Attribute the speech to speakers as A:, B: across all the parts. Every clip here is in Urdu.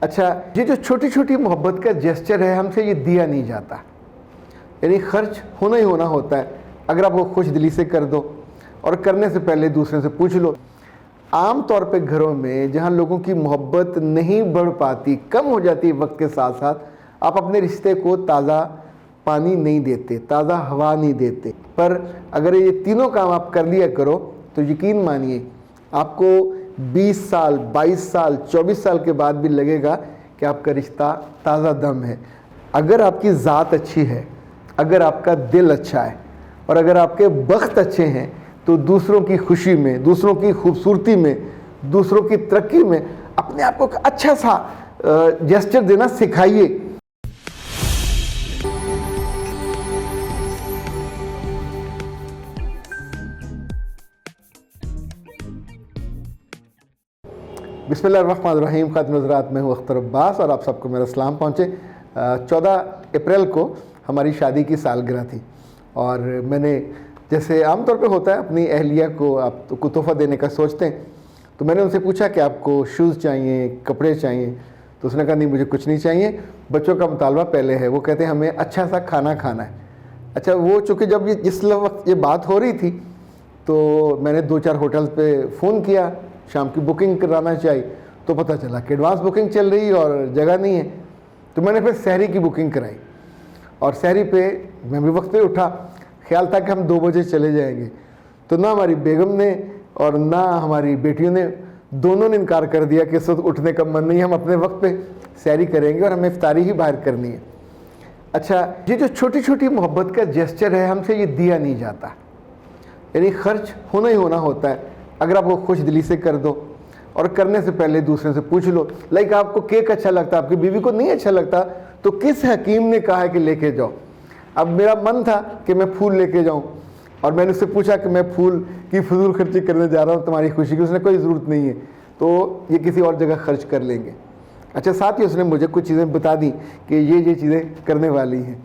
A: اچھا، یہ جو چھوٹی چھوٹی محبت کا جیسچر ہے، ہم سے یہ دیا نہیں جاتا، یعنی خرچ ہونا ہی ہونا ہوتا ہے اگر آپ وہ خوش دلی سے کر دو، اور کرنے سے پہلے دوسرے سے پوچھ لو۔ عام طور پہ گھروں میں جہاں لوگوں کی محبت نہیں بڑھ پاتی، کم ہو جاتی ہے وقت کے ساتھ ساتھ، آپ اپنے رشتے کو تازہ پانی نہیں دیتے، تازہ ہوا نہیں دیتے۔ پر اگر یہ تینوں کام آپ کر لیا کرو تو یقین مانیے آپ کو 20 سال، 22 سال، 24 سال کے بعد بھی لگے گا کہ آپ کا رشتہ تازہ دم ہے۔ اگر آپ کی ذات اچھی ہے، اگر آپ کا دل اچھا ہے، اور اگر آپ کے بخت اچھے ہیں، تو دوسروں کی خوشی میں، دوسروں کی خوبصورتی میں، دوسروں کی ترقی میں اپنے آپ کو ایک اچھا سا جیسچر دینا سکھائیے۔ بسم اللہ الرحمن الرحیم۔ خاتم حضرات، میں ہوں اختر عباس اور آپ سب کو میرا سلام پہنچے۔ 14 اپریل کو ہماری شادی کی سالگرہ تھی، اور میں نے جیسے عام طور پہ ہوتا ہے اپنی اہلیہ کو آپ کو تحفہ دینے کا سوچتے ہیں، تو میں نے ان سے پوچھا کہ آپ کو شوز چاہیے، کپڑے چاہیے؟ تو اس نے کہا نہیں، مجھے کچھ نہیں چاہیے، بچوں کا مطالبہ پہلے ہے، وہ کہتے ہیں ہمیں اچھا سا کھانا کھانا ہے۔ اچھا، وہ چونکہ جب جس وقت یہ بات ہو رہی تھی تو میں نے 2-4 ہوٹلز پہ فون کیا، شام کی بکنگ کرانا چاہیے، تو پتہ چلا کہ ایڈوانس بکنگ چل رہی اور جگہ نہیں ہے۔ تو میں نے پھر سحری کی بکنگ کرائی، اور سحری پہ میں بھی وقت پہ اٹھا، خیال تھا کہ ہم 2 بجے چلے جائیں گے، تو نہ ہماری بیگم نے اور نہ ہماری بیٹیوں نے، دونوں نے انکار کر دیا کہ اس وقت اٹھنے کا من نہیں ہے، ہم اپنے وقت پہ سحری کریں گے اور ہمیں افطاری ہی باہر کرنی ہے۔ اچھا، یہ جو چھوٹی چھوٹی محبت کا جیسچر ہے، ہم سے یہ دیا نہیں جاتا، یعنی خرچ ہونا ہی ہونا ہوتا ہے اگر آپ وہ خوش دلی سے کر دو، اور کرنے سے پہلے دوسرے سے پوچھ لو۔ لائک آپ کو کیک اچھا لگتا، آپ کی بیوی کو نہیں اچھا لگتا، تو کس حکیم نے کہا ہے کہ لے کے جاؤ؟ اب میرا من تھا کہ میں پھول لے کے جاؤں، اور میں نے اس سے پوچھا کہ میں پھول کی فضول خرچی کرنے جا رہا ہوں تمہاری خوشی کی، اس نے کوئی ضرورت نہیں ہے، تو یہ کسی اور جگہ خرچ کر لیں گے۔ اچھا، ساتھ ہی اس نے مجھے کچھ چیزیں بتا دی کہ یہ چیزیں کرنے والی ہیں۔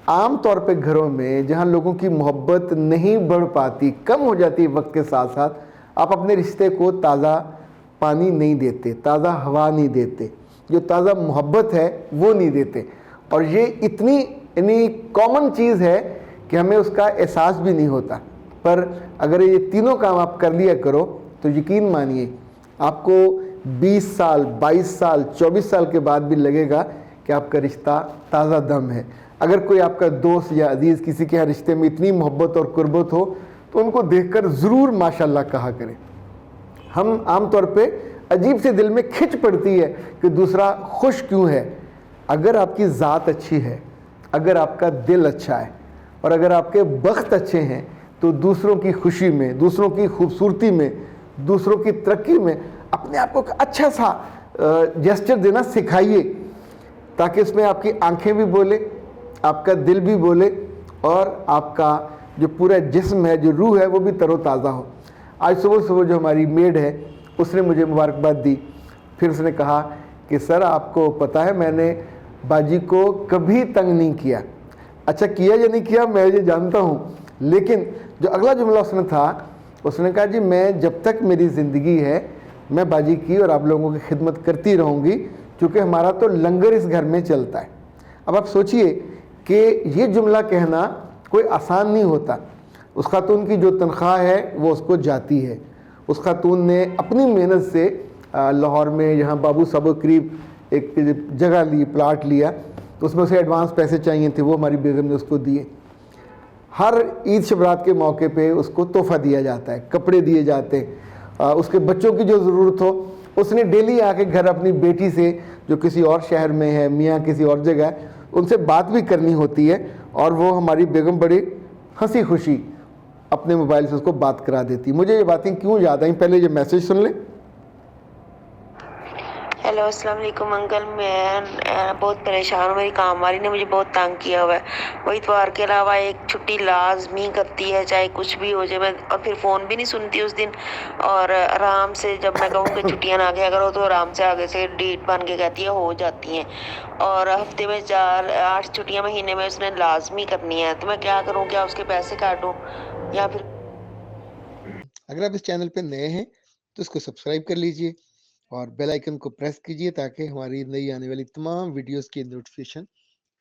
A: عام طور پہ گھروں میں جہاں لوگوں کی محبت نہیں بڑھ پاتی، کم ہو جاتی ہے وقت کے ساتھ ساتھ، آپ اپنے رشتے کو تازہ پانی نہیں دیتے، تازہ ہوا نہیں دیتے، جو تازہ محبت ہے وہ نہیں دیتے، اور یہ اتنی کامن چیز ہے کہ ہمیں اس کا احساس بھی نہیں ہوتا۔ پر اگر یہ تینوں کام آپ کر لیا کرو تو یقین مانیے آپ کو 20 سال، 22 سال، 24 سال کے بعد بھی لگے گا کہ آپ کا رشتہ تازہ دم ہے۔ اگر کوئی آپ کا دوست یا عزیز کسی کے ہر رشتے میں اتنی محبت اور قربت ہو تو ان کو دیکھ کر ضرور ماشاءاللہ کہا کریں۔ ہم عام طور پہ عجیب سے دل میں کھچ پڑتی ہے کہ دوسرا خوش کیوں ہے۔ اگر آپ کی ذات اچھی ہے، اگر آپ کا دل اچھا ہے، اور اگر آپ کے بخت اچھے ہیں، تو دوسروں کی خوشی میں، دوسروں کی خوبصورتی میں، دوسروں کی ترقی میں اپنے آپ کو ایک اچھا سا جیسچر دینا سکھائیے، تاکہ اس میں آپ کی آنکھیں بھی بولے، آپ کا دل بھی بولے، اور آپ کا جو پورا جسم ہے، جو روح ہے، وہ بھی تر و تازہ ہو۔ آج صبح جو ہماری میڈ ہے اس نے مجھے مبارکباد دی، پھر اس نے کہا کہ سر آپ کو پتہ ہے میں نے باجی کو کبھی تنگ نہیں کیا۔ اچھا، کیا یا نہیں کیا میں یہ جانتا ہوں، لیکن جو اگلا جملہ اس نے تھا، اس نے کہا جی میں جب تک میری زندگی ہے میں باجی کی اور آپ لوگوں کی خدمت کرتی رہوں گی، کیونکہ ہمارا تو لنگر اس گھر میں چلتا ہے۔ اب آپ سوچئے کہ یہ جملہ کہنا کوئی آسان نہیں ہوتا۔ اس خاتون کی جو تنخواہ ہے وہ اس کو جاتی ہے، اس خاتون نے اپنی محنت سے لاہور میں یہاں بابو صاحب کے قریب ایک جگہ لی، پلاٹ لیا، تو اس میں اسے ایڈوانس پیسے چاہیے تھے، وہ ہماری بیگم نے اس کو دیے۔ ہر عید شبرات کے موقع پہ اس کو تحفہ دیا جاتا ہے، کپڑے دیے جاتے ہیں، اس کے بچوں کی جو ضرورت ہو، اس نے ڈیلی آ کے گھر اپنی بیٹی سے جو کسی اور شہر میں ہے، میاں کسی اور جگہ ہے، ان سے بات بھی کرنی ہوتی ہے، اور وہ ہماری بیگم بڑی ہنسی خوشی اپنے موبائل سے اس کو بات کرا دیتی۔ مجھے یہ باتیں کیوں یاد آئیں، پہلے یہ میسج سن لیں۔
B: ہیلو، السلام علیکم انکل، میں بہت پریشان ہوں، میری کام والی نے مجھے بہت تنگ کیا ہوا ہے، وہ اتوار کے علاوہ ایک چھٹی لازمی کرتی ہے، چاہے کچھ بھی ہو جائے، میں اور پھر فون بھی نہیں سنتی اس دن، اور آرام سے جب میں کہوں کہ چھٹیاں نہ کیا کرو تو آرام سے آگے سے ڈیٹ بن کے کہتی ہے ہو جاتی ہیں، اور ہفتے میں 8 چھٹیاں مہینے میں اس نے لازمی کرنی ہے، تو میں کیا کروں؟ کیا اس کے پیسے کاٹوں یا پھر؟
A: اگر آپ اس چینل پہ نئے ہیں تو اس کو سبسکرائب کر لیجئے، اور بیل آئکن کو پریس کیجئے تاکہ ہماری نئی آنے والی تمام ویڈیوز کی نوٹیفیکیشن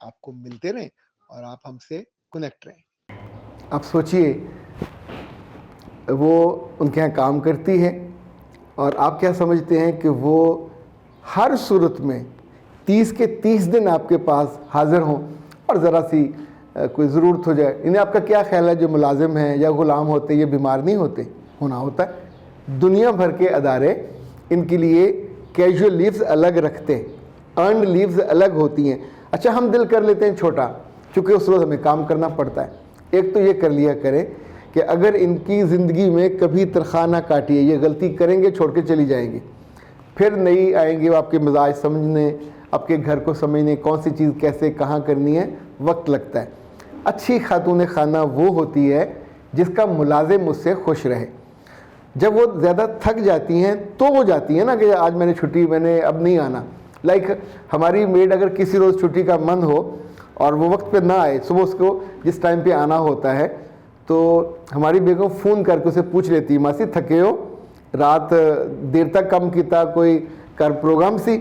A: آپ کو ملتے رہیں اور آپ ہم سے کنیکٹ رہیں۔ آپ سوچئے وہ ان کے یہاں کام کرتی ہے اور آپ کیا سمجھتے ہیں کہ وہ ہر صورت میں 30 کے 30 دن آپ کے پاس حاضر ہوں اور ذرا سی کوئی ضرورت ہو جائے، انہیں آپ کا کیا خیال ہے جو ملازم ہیں یا غلام ہوتے یہ بیمار نہیں ہوتے؟ ہونا ہوتا ہے۔ دنیا بھر کے ادارے ان کے لیے کیجول لیوز الگ رکھتے ہیں، ارنڈ لیوز الگ ہوتی ہیں۔ اچھا ہم دل کر لیتے ہیں چھوٹا، چونکہ اس روز ہمیں کام کرنا پڑتا ہے۔ ایک تو یہ کر لیا کریں کہ اگر ان کی زندگی میں کبھی تنخواہ نہ کاٹیے، یہ غلطی کریں گے چھوڑ کے چلی جائیں گے، پھر نہیں آئیں گے وہ آپ کے مزاج سمجھنے، آپ کے گھر کو سمجھنے، کون سی چیز کیسے کہاں کرنی ہے، وقت لگتا ہے۔ اچھی خاتون خانہ وہ ہوتی ہے جس کا ملازم اس سے خوش رہے۔ جب وہ زیادہ تھک جاتی ہیں تو وہ جاتی ہیں نا کہ آج میں نے چھٹی، میں نے اب نہیں آنا۔ لائک ہماری میڈ اگر کسی روز چھٹی کا من ہو اور وہ وقت پہ نہ آئے، صبح اس کو جس ٹائم پہ آنا ہوتا ہے، تو ہماری بیگم فون کر کے اسے پوچھ لیتی، ماسی تھکے ہو، رات دیر تک کم کیتا، کوئی کر پروگرام سی؟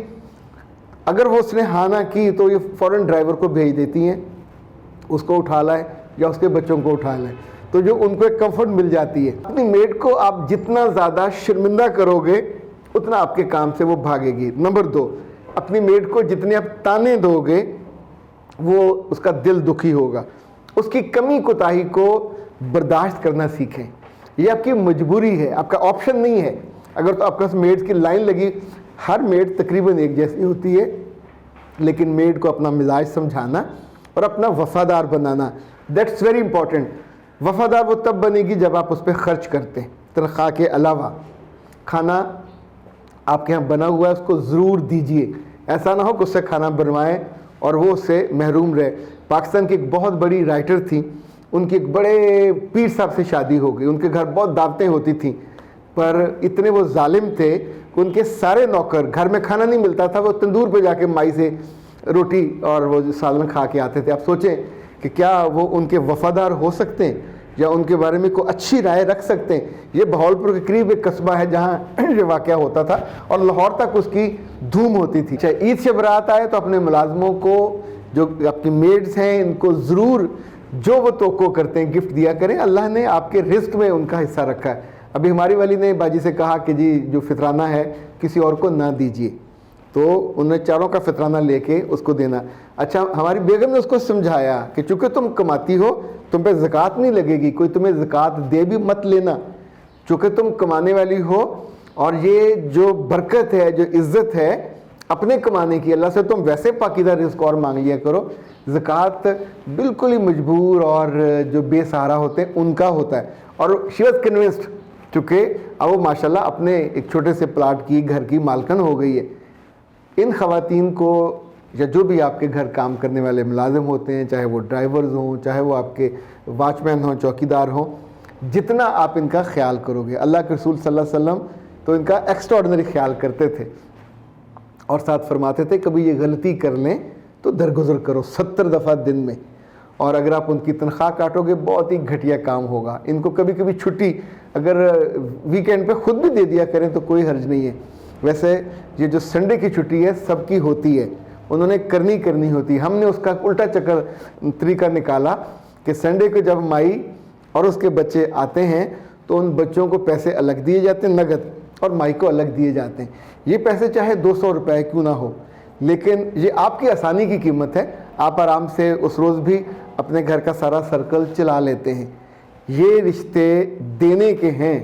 A: اگر وہ اس نے ہاں نہ کی تو یہ فوراً ڈرائیور کو بھیج دیتی ہیں، اس کو اٹھا لائے یا اس کے بچوں کو اٹھا لائے، تو جو ان کو ایک کمفرٹ مل جاتی ہے۔ اپنی میڈ کو آپ جتنا زیادہ شرمندہ کرو گے اتنا آپ کے کام سے وہ بھاگے گی۔ نمبر 2، اپنی میڈ کو جتنے آپ تانے دو گے وہ اس کا دل دکھی ہوگا۔ اس کی کمی کوتاہی کو برداشت کرنا سیکھیں، یہ آپ کی مجبوری ہے، آپ کا آپشن نہیں ہے۔ اگر تو آپ کے پاس میڈ کی لائن لگی، ہر میڈ تقریباً ایک جیسی ہوتی ہے، لیکن میڈ کو اپنا مزاج سمجھانا اور اپنا وفادار بنانا، دیٹس ویری امپورٹنٹ۔ وفادار وہ تب بنے گی جب آپ اس پہ خرچ کرتے ہیں۔ تنخواہ کے علاوہ کھانا آپ کے یہاں بنا ہوا ہے اس کو ضرور دیجیے، ایسا نہ ہو کہ اس سے کھانا بنوائیں اور وہ اس سے محروم رہے۔ پاکستان کی ایک بہت بڑی رائٹر تھی، ان کی ایک بڑے پیر صاحب سے شادی ہو گئی، ان کے گھر بہت دعوتیں ہوتی تھیں، پر اتنے وہ ظالم تھے کہ ان کے سارے نوکر، گھر میں کھانا نہیں ملتا تھا، وہ تندور پہ جا کے مائی سے روٹی اور وہ سالن کھا کے آتے تھے۔ آپ سوچیں کہ کیا وہ ان کے وفادار ہو سکتے ہیں یا ان کے بارے میں کوئی اچھی رائے رکھ سکتے ہیں؟ یہ بہاولپور کے قریب ایک قصبہ ہے جہاں یہ واقعہ ہوتا تھا اور لاہور تک اس کی دھوم ہوتی تھی۔ چاہے عید سے برات آئے تو اپنے ملازموں کو، جو آپ کی میڈز ہیں، ان کو ضرور جو وہ توقع کرتے ہیں گفٹ دیا کریں۔ اللہ نے آپ کے رزق میں ان کا حصہ رکھا ہے۔ ابھی ہماری والی نے باجی سے کہا کہ جی جو فطرانہ ہے کسی اور کو نہ دیجیے، تو انہیں چاروں کا فطرانہ لے کے اس کو دینا۔ اچھا ہماری بیگم نے اس کو سمجھایا کہ چونکہ تم کماتی ہو تم پہ زکوٰۃ نہیں لگے گی، کوئی تمہیں زکوٰۃ دے بھی مت لینا، چونکہ تم کمانے والی ہو، اور یہ جو برکت ہے، جو عزت ہے اپنے کمانے کی، اللہ سے تم ویسے پاکیزہ رزق اور مانگ لیا کرو۔ زکوٰۃ بالکل ہی مجبور اور جو بے سہارا ہوتے ہیں ان کا ہوتا ہے۔ اور شی واز کنوینسڈ، چونکہ اب وہ ماشاءاللہ اپنے ایک چھوٹے سے پلاٹ کی گھر کی مالکن ہو گئی ہے۔ ان خواتین کو یا جو بھی آپ کے گھر کام کرنے والے ملازم ہوتے ہیں، چاہے وہ ڈرائیورز ہوں، چاہے وہ آپ کے واچ مین ہوں، چوکیدار ہوں، جتنا آپ ان کا خیال کرو گے، اللہ کے رسول صلی اللہ علیہ وسلم تو ان کا ایکسٹرا آرڈنری خیال کرتے تھے، اور ساتھ فرماتے تھے کبھی یہ غلطی کر لیں تو درگزر کرو 70 دفعہ دن میں، اور اگر آپ ان کی تنخواہ کاٹو گے بہت ہی گھٹیا کام ہوگا۔ ان کو کبھی کبھی چھٹی اگر ویکینڈ پہ خود بھی دے دیا کریں تو کوئی حرج نہیں ہے۔ ویسے یہ جو سنڈے کی چھٹی ہے سب کی ہوتی ہے، انہوں نے کرنی ہوتی ہے۔ ہم نے اس کا الٹا چکر طریقہ نکالا کہ سنڈے کو جب مائی اور اس کے بچے آتے ہیں تو ان بچوں کو پیسے الگ دیے جاتے ہیں نقد، اور مائی کو الگ دیے جاتے ہیں۔ یہ پیسے چاہے 200 روپے کیوں نہ ہو، لیکن یہ آپ کی آسانی کی قیمت ہے، آپ آرام سے اس روز بھی اپنے گھر کا سارا سرکل چلا لیتے ہیں۔ یہ رشتے دینے کے ہیں،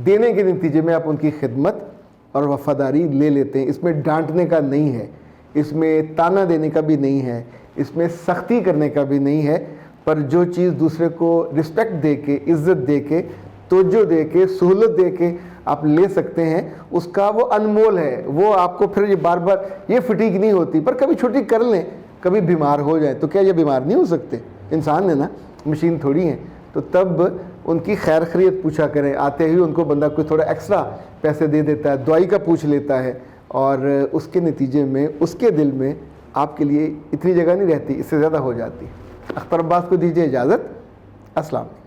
A: دینے کے نتیجے میں آپ ان کی خدمت اور وفاداری لے لیتے ہیں۔ اس میں ڈانٹنے کا نہیں ہے، اس میں تانا دینے کا بھی نہیں ہے، اس میں سختی کرنے کا بھی نہیں ہے، پر جو چیز دوسرے کو رسپیکٹ دے کے، عزت دے کے، توجہ دے کے، سہولت دے کے آپ لے سکتے ہیں، اس کا وہ انمول ہے۔ وہ آپ کو پھر یہ بار بار یہ فٹیگ نہیں ہوتی، پر کبھی چھٹی کر لیں، کبھی بیمار ہو جائیں تو کیا یہ بیمار نہیں ہو سکتے؟ انسان ہے نا، مشین تھوڑی ہیں۔ تو تب ان کی خیر خیریت پوچھا کریں، آتے ہی ان کو بندہ کوئی تھوڑا ایکسٹرا پیسے دے دیتا ہے، دعائی کا پوچھ لیتا ہے، اور اس کے نتیجے میں اس کے دل میں آپ کے لیے اتنی جگہ نہیں رہتی، اس سے زیادہ ہو جاتی۔ اختر عباس کو دیجیے اجازت، السلام علیکم۔